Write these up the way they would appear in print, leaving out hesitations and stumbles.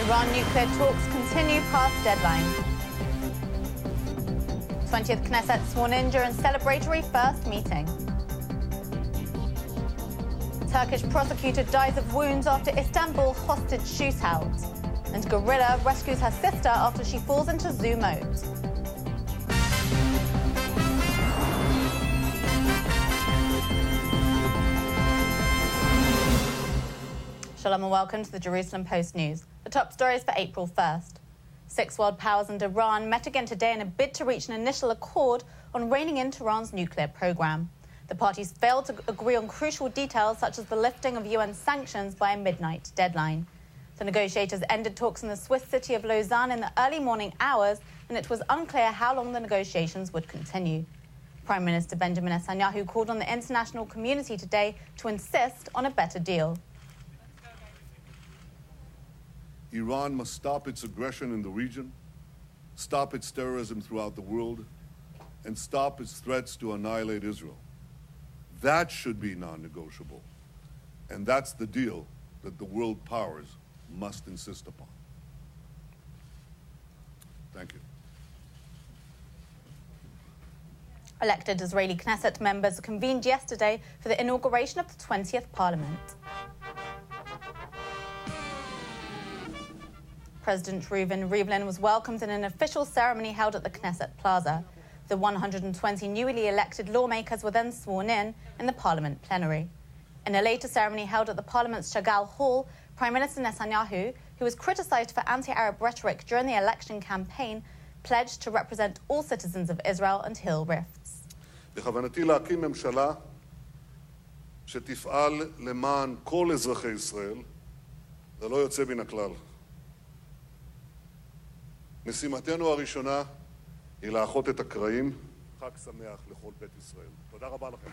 Iran nuclear talks continue past deadline. 20th Knesset sworn in during celebratory first meeting. Turkish prosecutor dies of wounds after Istanbul hostage shootout. And gorilla rescues her sister after she falls into zoo mode. Shalom and welcome to the Jerusalem Post News. The top stories for April 1st. 6 world powers and Iran met again today in a bid to reach an initial accord on reining in Tehran's nuclear program. The parties failed to agree on crucial details such as the lifting of UN sanctions by a midnight deadline. The negotiators ended talks in the Swiss city of Lausanne in the early morning hours, and it was unclear how long the negotiations would continue. Prime Minister Benjamin Netanyahu called on the international community today to insist on a better deal. Iran must stop its aggression in the region, stop its terrorism throughout the world, and stop its threats to annihilate Israel. That should be non-negotiable. And that's the deal that the world powers must insist upon. Thank you. Elected Israeli Knesset members convened yesterday for the inauguration of the 20th Parliament. President Reuven Rivlin was welcomed in an official ceremony held at the Knesset Plaza. The 120 newly elected lawmakers were then sworn in the Parliament plenary. In a later ceremony held at the Parliament's Chagall Hall, Prime Minister Netanyahu, who was criticised for anti-Arab rhetoric during the election campaign, pledged to represent all citizens of Israel and heal rifts. בכוונתי להקים ממשלה שתפעל למען כל אזרחי ישראל, זה לא יוצא מן הכלל. משימתנו הראשונה היא לאחות את הקרעים. חג שמח לכל בית ישראל. תודה רבה לכם.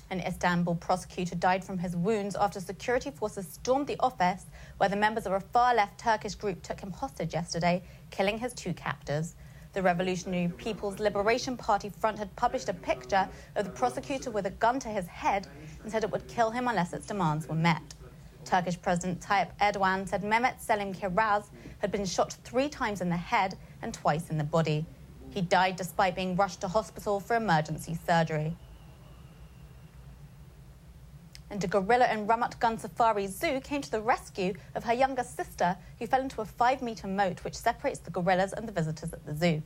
An Istanbul prosecutor died from his wounds after security forces stormed the office where the members of a far-left Turkish group took him hostage yesterday, killing his 2 captors. The Revolutionary People's Liberation Party front had published a picture of the prosecutor with a gun to his head and said it would kill him unless its demands were met. Turkish President Tayyip Erdogan said Mehmet Selim Kiraz had been shot 3 times in the head and twice in the body. He died despite being rushed to hospital for emergency surgery. And a gorilla in Ramat Gan Safari Zoo came to the rescue of her younger sister, who fell into a 5-meter moat which separates the gorillas and the visitors at the zoo.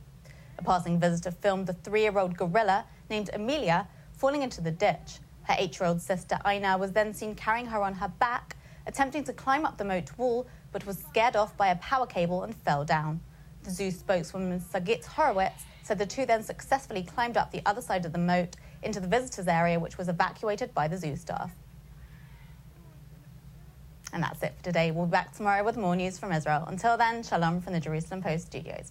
A passing visitor filmed the 3-year-old gorilla, named Amelia, falling into the ditch. Her 8-year-old sister Aina was then seen carrying her on her back, attempting to climb up the moat wall, but was scared off by a power cable and fell down. The zoo spokeswoman Sagit Horowitz said the 2 then successfully climbed up the other side of the moat into the visitors area, which was evacuated by the zoo staff. And that's it for today. We'll be back tomorrow with more news from Israel. Until then, shalom from the Jerusalem Post studios.